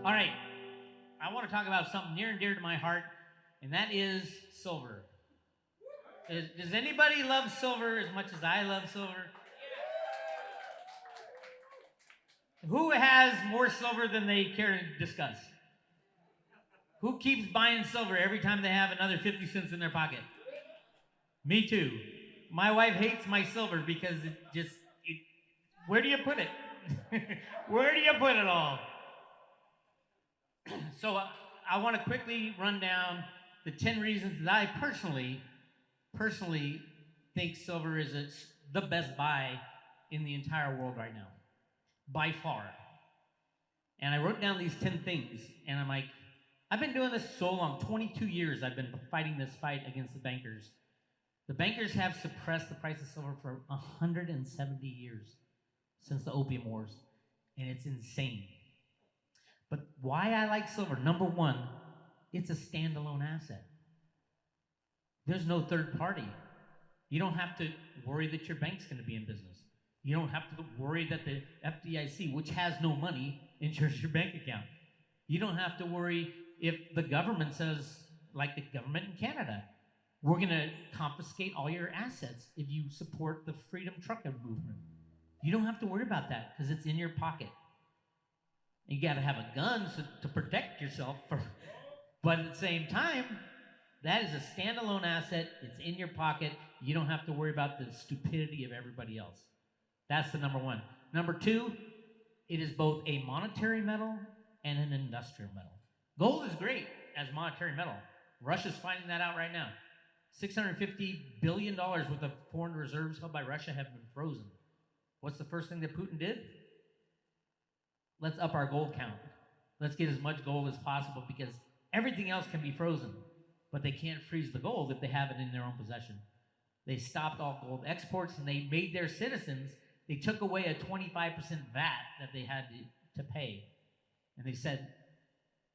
All right, I want to talk about something near and dear to my heart, and that is silver. Does anybody love silver as much as I love silver? Who has more silver than they care to discuss? Who keeps buying silver every time they have another 50 cents in their pocket? Me too. My wife hates my silver because where do you put it? Where do you put it all? So I want to quickly run down the 10 reasons that I personally think silver is the best buy in the entire world right now, by far. And I wrote down these 10 things, and I'm like, I've been doing this so long, 22 years I've been fighting this fight against the bankers. The bankers have suppressed the price of silver for 170 years since the Opium Wars, and it's insane. But why I like silver, number one, it's a standalone asset. There's no third party. You don't have to worry that your bank's going to be in business. You don't have to worry that the FDIC, which has no money, insures your bank account. You don't have to worry if the government says, like the government in Canada, we're going to confiscate all your assets if you support the freedom trucker movement. You don't have to worry about that because it's in your pocket. You got to have a gun to protect yourself, but at the same time, that is a standalone asset. It's in your pocket. You don't have to worry about the stupidity of everybody else. That's the number one. Number two, it is both a monetary metal and an industrial metal. Gold is great as monetary metal. Russia's finding that out right now. $650 billion worth of foreign reserves held by Russia have been frozen. What's the first thing that Putin did? Let's up our gold count. Let's get as much gold as possible because everything else can be frozen, but they can't freeze the gold if they have it in their own possession. They stopped all gold exports and they made their citizens, they took away a 25% VAT that they had to pay. And they said,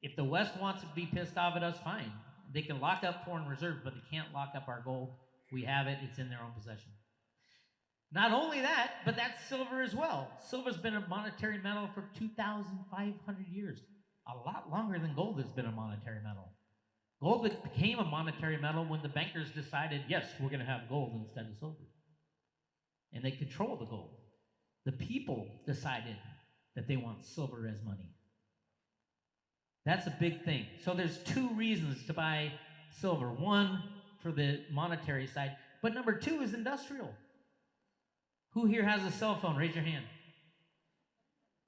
if the West wants to be pissed off at us, fine. They can lock up foreign reserves, but they can't lock up our gold. We have it, it's in their own possession. Not only that, but that's silver as well. Silver's been a monetary metal for 2,500 years. A lot longer than gold has been a monetary metal. Gold became a monetary metal when the bankers decided, yes, we're going to have gold instead of silver. And they control the gold. The people decided that they want silver as money. That's a big thing. So there's two reasons to buy silver. One, for the monetary side, but number two is industrial. Who here has a cell phone? Raise your hand.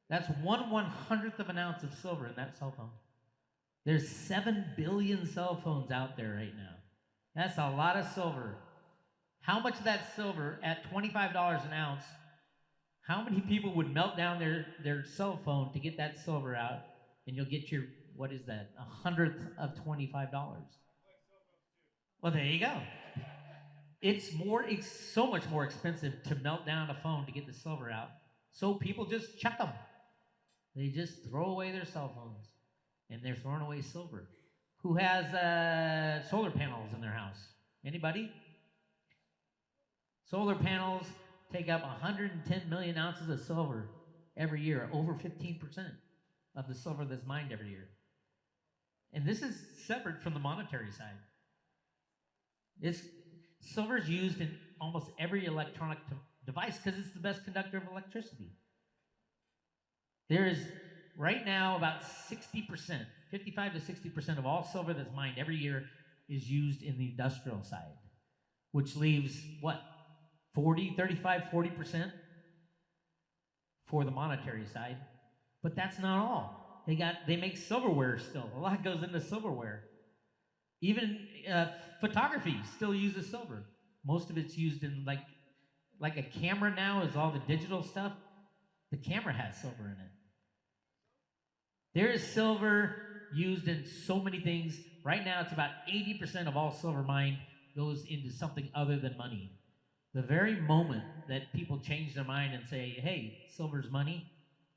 That's 1/100th of an ounce of silver in that cell phone. There's 7 billion cell phones out there right now. That's a lot of silver. How much of that silver at $25 an ounce, how many people would melt down their cell phone to get that silver out, and you'll get your, what is that, 100th of $25? Well, there you go. It's so much more expensive to melt down a phone to get the silver out. So people just chuck them. They just throw away their cell phones, and they're throwing away silver. Who has solar panels in their house? Anybody? Solar panels take up 110 million ounces of silver every year, over 15% of the silver that's mined every year. And this is separate from the monetary side. Silver is used in almost every electronic device because it's the best conductor of electricity. There is right now about 60%, 55 to 60% of all silver that's mined every year is used in the industrial side, which leaves what? 40% for the monetary side. But that's not all. They make silverware still. A lot goes into silverware. Even photography still uses silver. Most of it's used in like a camera now is all the digital stuff. The camera has silver in it. There is silver used in so many things. Right now, it's about 80% of all silver mined goes into something other than money. The very moment that people change their mind and say, hey, silver's money,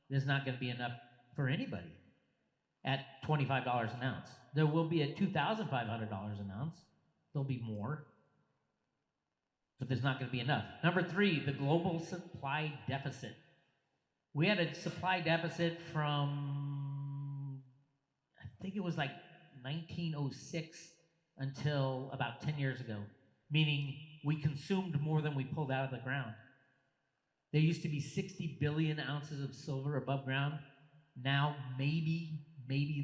there's not going to be enough for anybody at $25 an ounce. There will be at $2,500 an ounce. There'll be more, but there's not going to be enough. Number three, the global supply deficit. We had a supply deficit from think it was like 1906 until about 10 years ago, meaning we consumed more than we pulled out of the ground. There used to be 60 billion ounces of silver above ground. Now, maybe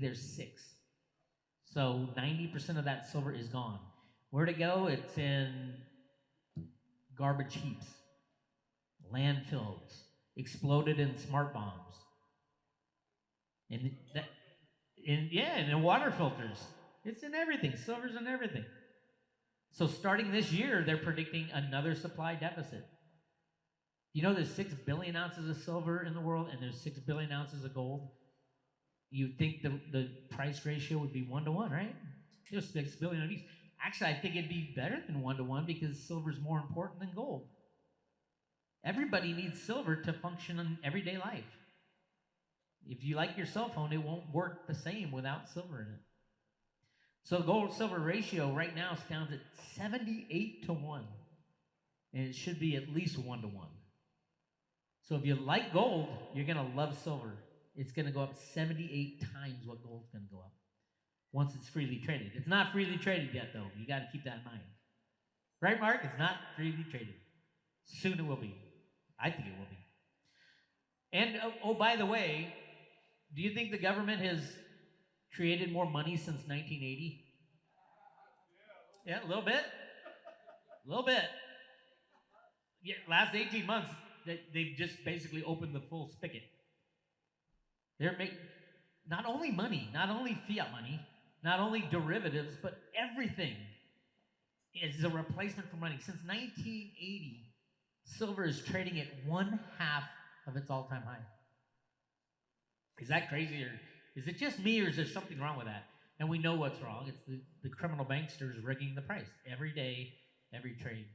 there's 6. So 90% of that silver is gone. Where'd it go? It's in garbage heaps, landfills, exploded in smart bombs, and in water filters. It's in everything. Silver's in everything. So starting this year, they're predicting another supply deficit. You know there's 6 billion ounces of silver in the world and there's 6 billion ounces of gold? You'd think the price ratio would be 1-to-1, right? There's 6 billion of each. Actually, I think it'd be better than 1-to-1 because silver's more important than gold. Everybody needs silver to function in everyday life. If you like your cell phone, it won't work the same without silver in it. So the gold-silver ratio right now stands at 78-to-1. And it should be at least 1-to-1. So if you like gold, you're going to love silver. It's going to go up 78 times what gold's going to go up once it's freely traded. It's not freely traded yet, though. You got to keep that in mind. Right, Mark? It's not freely traded. Soon it will be. I think it will be. And, by the way, do you think the government has created more money since 1980? Yeah, a little bit. A little bit. Yeah, last 18 months, they've just basically opened the full spigot. They're making not only money, not only fiat money, not only derivatives, but everything is a replacement for money. Since 1980, silver is trading at 1/2 of its all-time high. Is that crazy, or is it just me, or is there something wrong with that? And we know what's wrong. It's the criminal banksters rigging the price every day, every trade.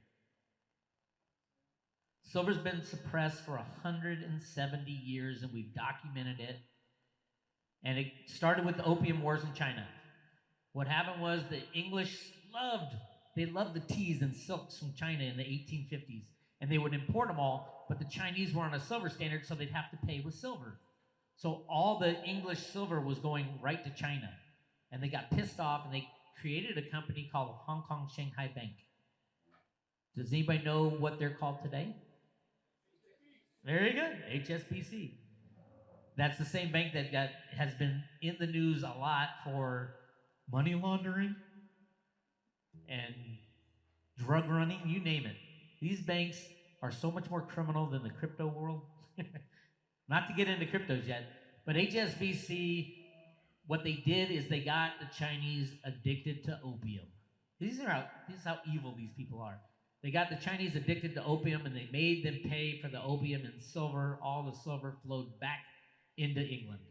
Silver's been suppressed for 170 years, and we've documented it. And it started with the opium wars in China. What happened was the English loved the teas and silks from China in the 1850s. And they would import them all, but the Chinese were on a silver standard, so they'd have to pay with silver. So all the English silver was going right to China. And they got pissed off, and they created a company called Hong Kong Shanghai Bank. Does anybody know what they're called today? Very good, HSBC. That's the same bank that has been in the news a lot for money laundering and drug running, you name it. These banks are so much more criminal than the crypto world. Not to get into cryptos yet, but HSBC, what they did is they got the Chinese addicted to opium. This is how evil these people are. They got the Chinese addicted to opium, and they made them pay for the opium in silver. All the silver flowed back into England.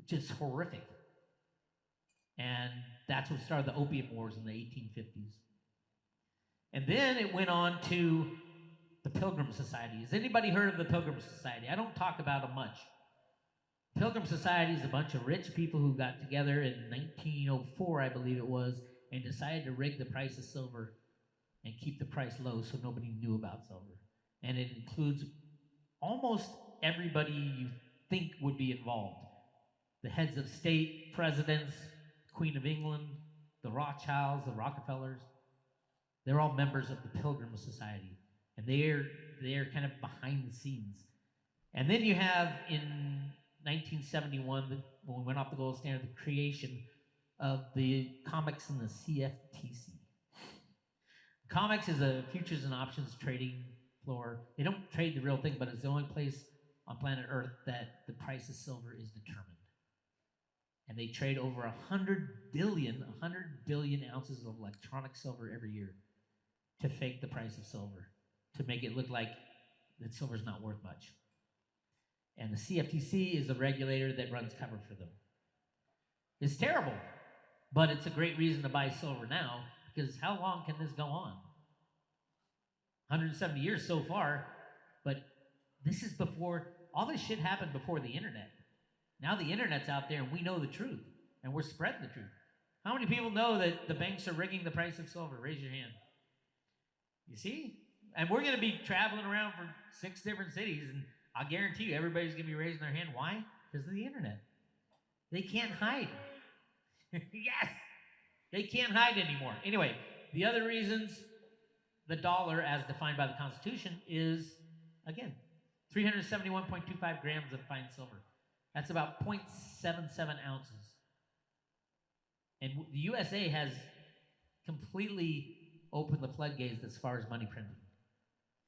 Just horrific. And that's what started the opium wars in the 1850s. And then it went on to the Pilgrim Society. Has anybody heard of the Pilgrim Society? I don't talk about them much. Pilgrim Society is a bunch of rich people who got together in 1904, I believe it was, and decided to rig the price of silver and keep the price low so nobody knew about silver. And it includes almost everybody you think would be involved. The heads of state, presidents, Queen of England, the Rothschilds, the Rockefellers. They're all members of the Pilgrim Society. And they're kind of behind the scenes. And then you have, in 1971, when we went off the gold standard, the creation of the COMEX and the CFTC. COMEX is a futures and options trading floor. They don't trade the real thing, but it's the only place on planet Earth that the price of silver is determined. And they trade over 100 billion ounces of electronic silver every year to fake the price of silver, to make it look like that silver's not worth much. And the CFTC is the regulator that runs cover for them. It's terrible, but it's a great reason to buy silver now, because how long can this go on? 170 years so far, but this is before, all this shit happened before the internet. Now the internet's out there and we know the truth, and we're spreading the truth. How many people know that the banks are rigging the price of silver? Raise your hand. You see? And we're going to be traveling around for 6 different cities, and I guarantee you everybody's going to be raising their hand. Why? Because of the internet. They can't hide. Yes! They can't hide anymore. Anyway, the other reasons the dollar, as defined by the Constitution, is, again, 371.25 grams of fine silver. That's about 0.77 ounces. And the USA has completely opened the floodgates as far as money printing.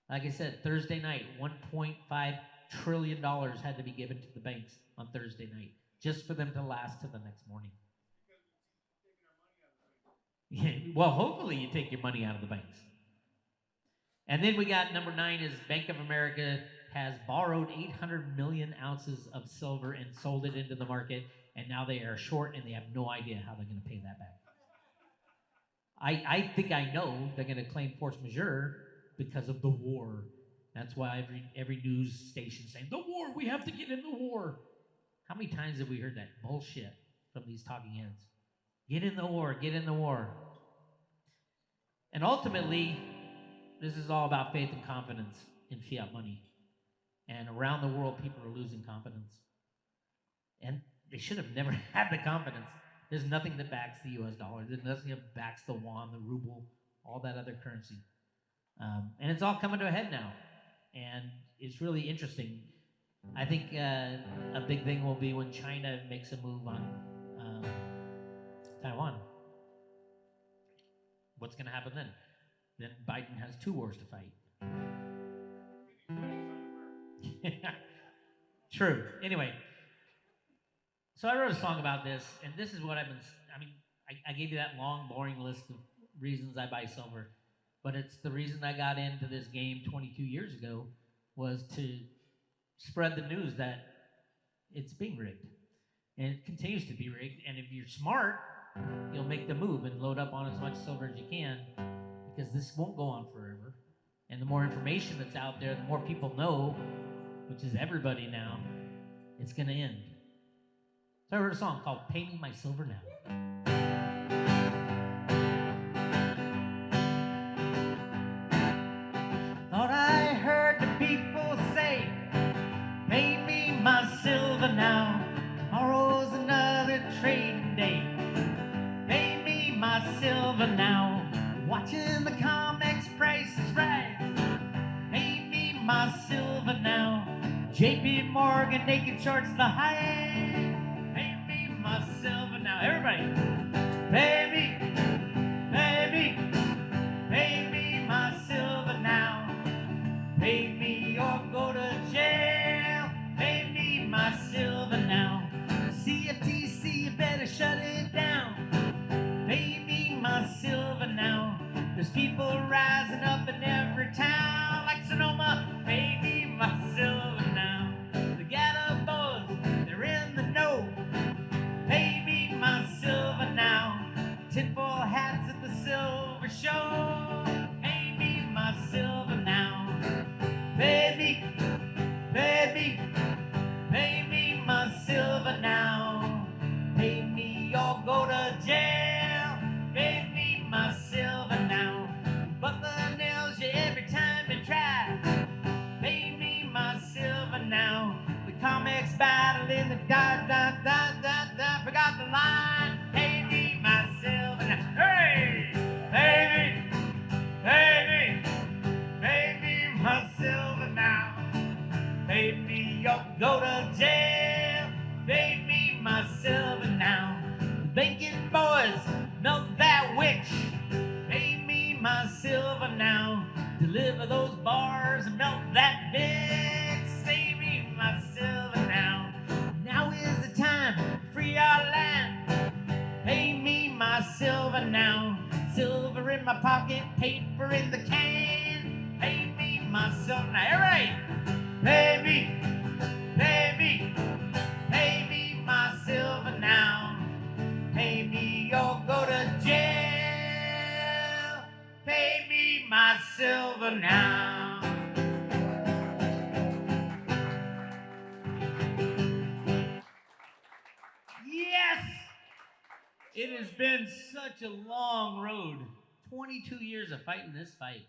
Like I said, Thursday night, $1.5 trillion had to be given to the banks on Thursday night just for them to last to the next morning. Yeah, well, hopefully you take your money out of the banks. And then we got number 9 is Bank of America has borrowed 800 million ounces of silver and sold it into the market, and now they are short and they have no idea how they're going to pay that back. I think I know they're going to claim force majeure because of the war. That's why every news station saying, the war, we have to get in the war. How many times have we heard that bullshit from these talking heads? Get in the war, get in the war. And ultimately, this is all about faith and confidence in fiat money. And around the world, people are losing confidence. And they should have never had the confidence. There's nothing that backs the US dollar. There's nothing that backs the yuan, the ruble, all that other currency. And it's all coming to a head now. And it's really interesting. I think a big thing will be when China makes a move on Taiwan. What's going to happen then? Then Biden has 2 wars to fight. True. Anyway, so I wrote a song about this, and this is what I gave you that long, boring list of reasons I buy silver, but it's the reason I got into this game 22 years ago was to spread the news that it's being rigged. And it continues to be rigged, and if you're smart, you'll make the move and load up on as much silver as you can, because this won't go on forever. And the more information that's out there, the more people know, which is everybody now, it's going to end. So I wrote a song called Pay Me My Silver Now. Thought I heard the people say, pay me my silver now. Tomorrow's another trading day. Pay me my silver now. Watching the comics prices rise. Pay me my silver now. JP Morgan naked shorts the high. Pay me my silver now. Everybody, pay me, pay me, pay me my silver now. Pay me or go to jail. Pay me my silver now. CFTC, you better shut it down. Pay me my silver now. There's people rising up in every town like Sonoma. Pay me my silver now. The Ghetto Boys, they're in the know. Pay me my silver now. Tinfoil hats at the silver show. Pay me my silver now. Pay me, pay me, pay me my silver now. Pay me or go to jail. Pay me my silver now. But the nails you every time you try. Pay me my silver now. The comics battle in the forgot the line. Pay me my silver now. Hey! Pay me! Pay me! Pay me my silver now. Pay me or go to jail. Pay me my silver now. Banking boys, melt that witch. Pay me my silver now. Deliver those bars and melt that bitch. Save me my silver now. Now is the time to free our land. Pay me my silver now. Silver in my pocket, paper in the can. Pay me my silver now. All right. Pay me, pay me, pay me my silver now. Pay me or go to jail. Pay me my silver now. Yes! It has been such a long road. 22 years of fighting this fight.